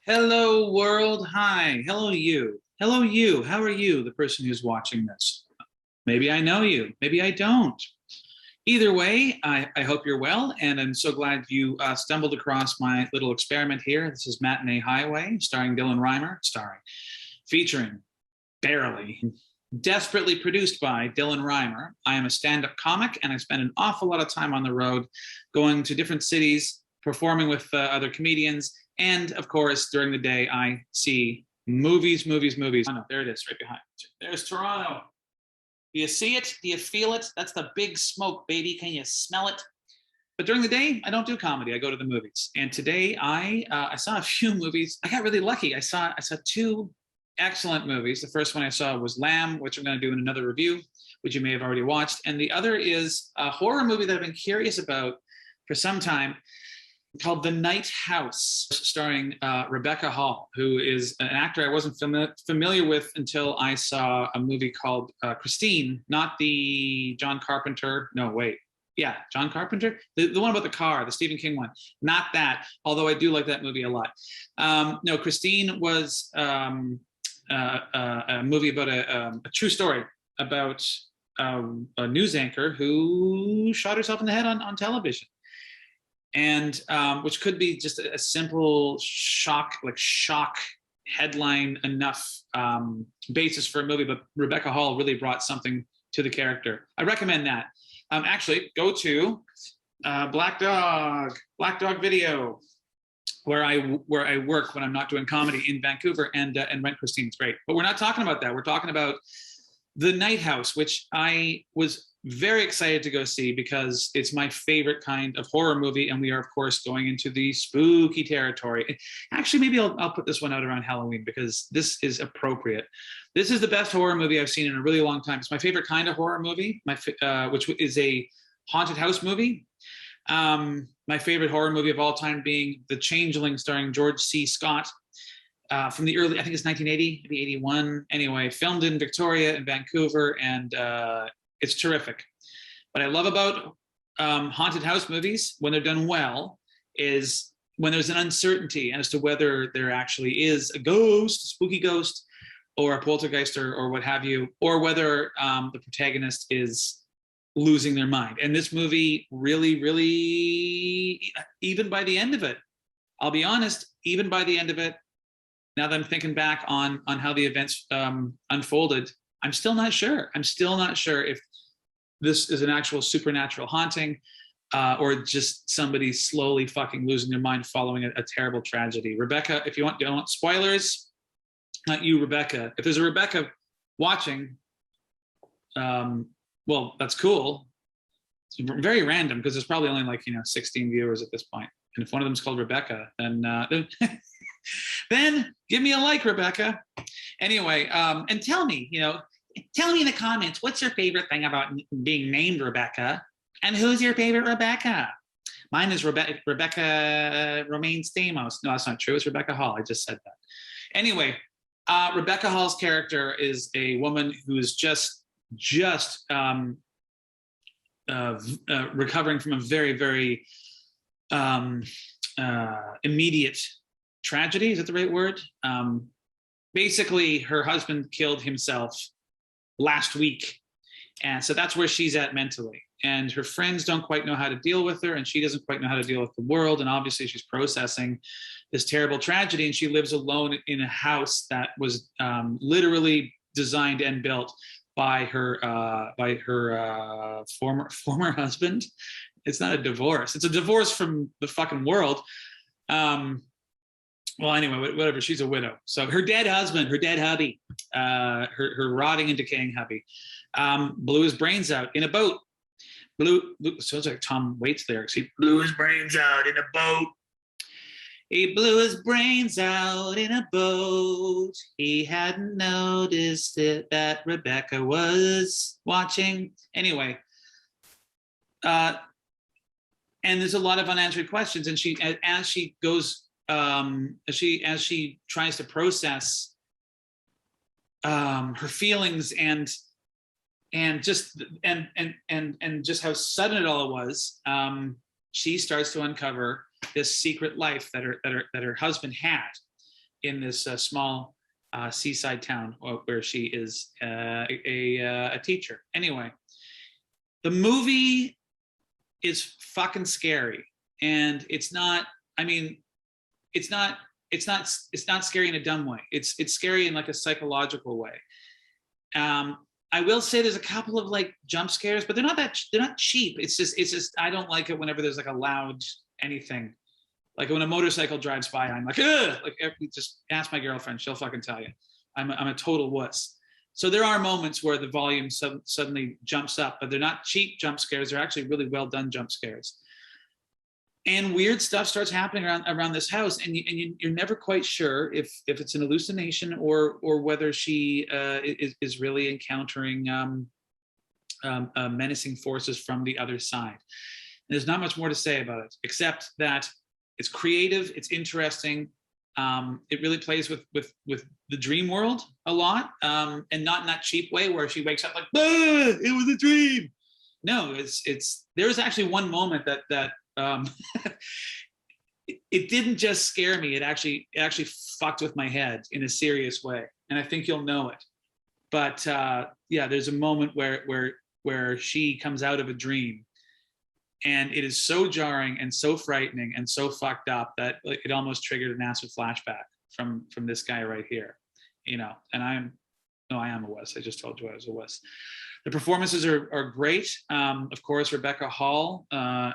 Hello, world. Hi. Hello, you. Hello, you. How are you, the person who's watching this? Maybe I know you. Maybe I don't. Either way, I hope you're well, and I'm so glad you stumbled across my little experiment here. This is Matinee Highway, starring Dylan Reimer, featuring, barely, desperately produced by Dylan Reimer. I am a stand-up comic, and I spend an awful lot of time on the road, going to different cities, performing with other comedians, and of course, during the day, I see movies. Oh no, there it is, right behind. There's Toronto. Do you see it? Do you feel it? That's the big smoke, baby. Can you smell it? But during the day, I don't do comedy. I go to the movies. And today, I saw a few movies. I got really lucky. I saw two excellent movies. The first one I saw was Lamb, which I'm going to do in another review, which you may have already watched. And the other is a horror movie that I've been curious about for some time, called The Night House, starring Rebecca Hall, who is an actor I wasn't familiar with until I saw a movie called Christine, not the John Carpenter. No, wait. Yeah, John Carpenter? The one about the car, the Stephen King one. Not that, although I do like that movie a lot. No, Christine was a movie about a true story about a news anchor who shot herself in the head on television. And which could be just a simple shock headline enough basis for a movie, but Rebecca Hall really brought something to the character. I recommend that. Actually, go to Black Dog Video, where I work when I'm not doing comedy in Vancouver, and rent Christine. It's great. But we're not talking about that. We're talking about The Night House, which I was very excited to go see because it's my favorite kind of horror movie, and we are of course going into the spooky territory. Actually, maybe I'll put this one out around Halloween because this is appropriate. This is the best horror movie I've seen in a really long time. It's my favorite kind of horror movie, which is a haunted house movie. My favorite horror movie of all time being The Changeling, starring George C. Scott, from the early, I think it's 1980, maybe 81. Anyway, filmed in Victoria and Vancouver, and it's terrific. What I love about haunted house movies, when they're done well, is when there's an uncertainty as to whether there actually is a ghost, a spooky ghost, or a poltergeist, or what have you, or whether the protagonist is losing their mind. And this movie really, even by the end of it, I'll be honest, even by the end of it, now that I'm thinking back on how the events unfolded, I'm still not sure. I'm still not sure if this is an actual supernatural haunting or just somebody slowly fucking losing their mind following a terrible tragedy. Rebecca, if you don't want spoilers, not you, Rebecca. If there's a Rebecca watching, well, that's cool. It's very random because there's probably only 16 viewers at this point. And if one of them's called Rebecca, then then give me a like, Rebecca. Anyway, and tell me in the comments, what's your favorite thing about being named Rebecca? And who's your favorite Rebecca? Mine is Rebecca Romaine Stamos. No, that's not true. It's Rebecca Hall. I just said that. Anyway, Rebecca Hall's character is a woman who is just recovering from a very immediate tragedy. Is that the right word? Basically, her husband killed himself last week. And so that's where she's at mentally. And her friends don't quite know how to deal with her, and she doesn't quite know how to deal with the world. And obviously she's processing this terrible tragedy, and she lives alone in a house that was literally designed and built by her former husband. It's not a divorce. It's a divorce from the fucking world. Well, anyway, whatever. She's a widow. So her dead husband, her dead hubby, her rotting and decaying hubby, blew his brains out in a boat. Sounds like Tom Waits lyrics. He blew his brains out in a boat. He blew his brains out in a boat. He hadn't noticed it that Rebecca was watching. Anyway, and there's a lot of unanswered questions. And as she tries to process her feelings and just how sudden it all was, she starts to uncover this secret life that her husband had in this small seaside town where she is a teacher. Anyway, the movie is fucking scary, and it's not. I mean, it's not scary in a dumb way. It's scary in like a psychological way. I will say there's a couple of like jump scares, but they're not cheap. It's just I don't like it whenever there's like a loud anything. Like when a motorcycle drives by, I'm like, ugh! Like just ask my girlfriend, she'll fucking tell you. I'm a total wuss. So there are moments where the volume suddenly jumps up, but they're not cheap jump scares. They're actually really well done jump scares. And weird stuff starts happening around this house, and you're never quite sure if it's an hallucination or whether she is really encountering menacing forces from the other side. And there's not much more to say about it, except that it's creative, it's interesting. It really plays with the dream world a lot, and not in that cheap way where she wakes up like, it was a dream. No, it's there was actually one moment that it didn't just scare me. It actually fucked with my head in a serious way, and I think you'll know it. But yeah, there's a moment where she comes out of a dream, and it is so jarring and so frightening and so fucked up that it almost triggered an acid flashback from this guy right here, you know. And I am a wuss. I just told you I was a wuss. The performances are great. Of course, Rebecca Hall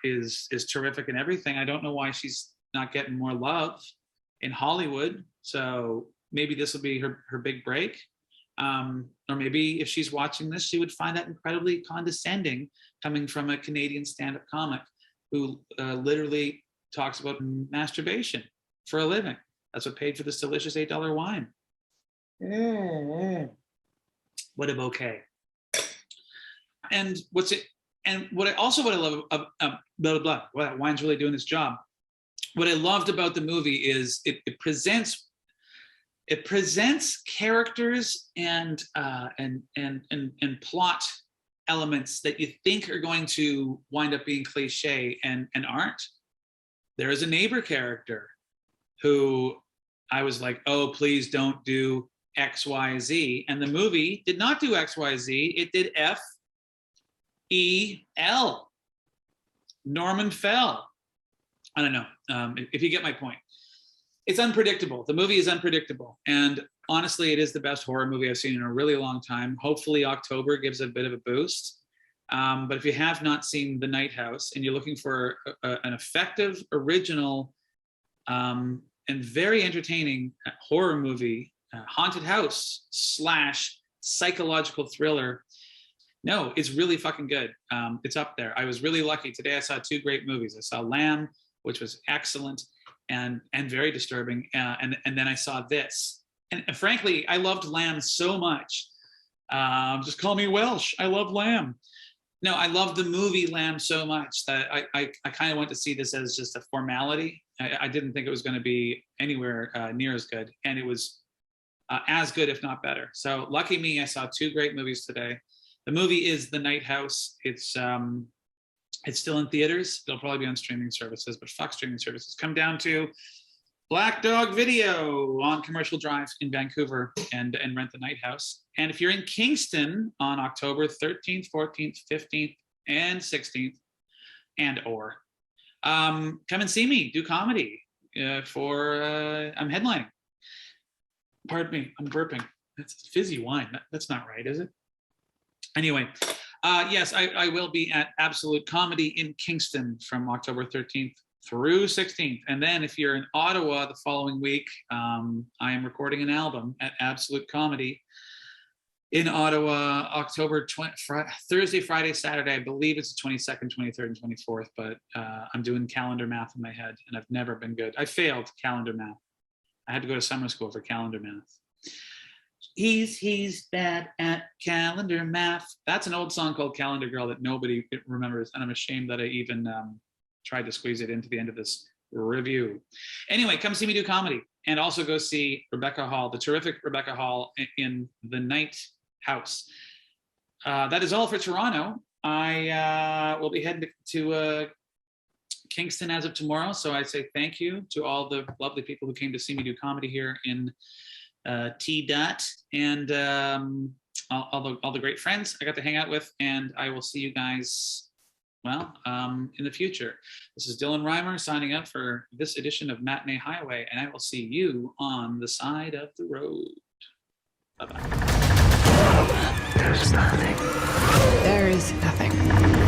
is terrific in everything. I don't know why she's not getting more love in Hollywood. So maybe this will be her big break. Or maybe if she's watching this, she would find that incredibly condescending coming from a Canadian stand-up comic who literally talks about masturbation for a living. That's what paid for this delicious $8 wine. What a bouquet. And what I love of blah, blah, blah. Well, that wine's really doing its job. What I loved about the movie is it presents characters and plot elements that you think are going to wind up being cliche and aren't. There is a neighbor character who I was like, oh, please don't do XYZ. And the movie did not do XYZ. It did FEL. Norman Fell. I don't know if you get my point. It's unpredictable. The movie is unpredictable. And honestly, it is the best horror movie I've seen in a really long time. Hopefully October gives it a bit of a boost. But if you have not seen The Night House and you're looking for an effective, original, and very entertaining horror movie, haunted house / psychological thriller, no, it's really fucking good. It's up there. I was really lucky. Today I saw 2 great movies. I saw Lamb, which was excellent and very disturbing. And then I saw this. And frankly, I loved Lamb so much. Just call me Welsh. I love Lamb. No, I loved the movie Lamb so much that I kind of went to see this as just a formality. I didn't think it was going to be anywhere near as good. And it was as good, if not better. So lucky me, I saw 2 great movies today. The movie is The Night House. It's still in theaters. It'll probably be on streaming services, but fuck streaming services. Come down to Black Dog Video on Commercial Drive in Vancouver and rent The Night House. And if you're in Kingston on October 13th, 14th, 15th, and 16th, come and see me do comedy for I'm headlining. Pardon me, I'm burping. That's fizzy wine. That's not right, is it? Anyway, yes, I will be at Absolute Comedy in Kingston from October 13th through 16th. And then if you're in Ottawa the following week, I am recording an album at Absolute Comedy in Ottawa, October Thursday, Friday, Saturday. I believe it's the 22nd, 23rd, and 24th, but I'm doing calendar math in my head, and I've never been good. I failed calendar math. I had to go to summer school for calendar math. He's bad at calendar math. That's an old song called Calendar Girl that nobody remembers, and I'm ashamed that I even tried to squeeze it into the end of this review. Anyway, come see me do comedy, and also go see Rebecca Hall, the terrific Rebecca Hall, in The Night House. That is all for Toronto. I will be heading to Kingston as of tomorrow. So I say thank you to all the lovely people who came to see me do comedy here in T-Dot, and all the great friends I got to hang out with. And I will see you guys, well, in the future. This is Dylan Reimer signing up for this edition of Matinee Highway, and I will see you on the side of the road. Bye-bye. There's nothing. There is nothing.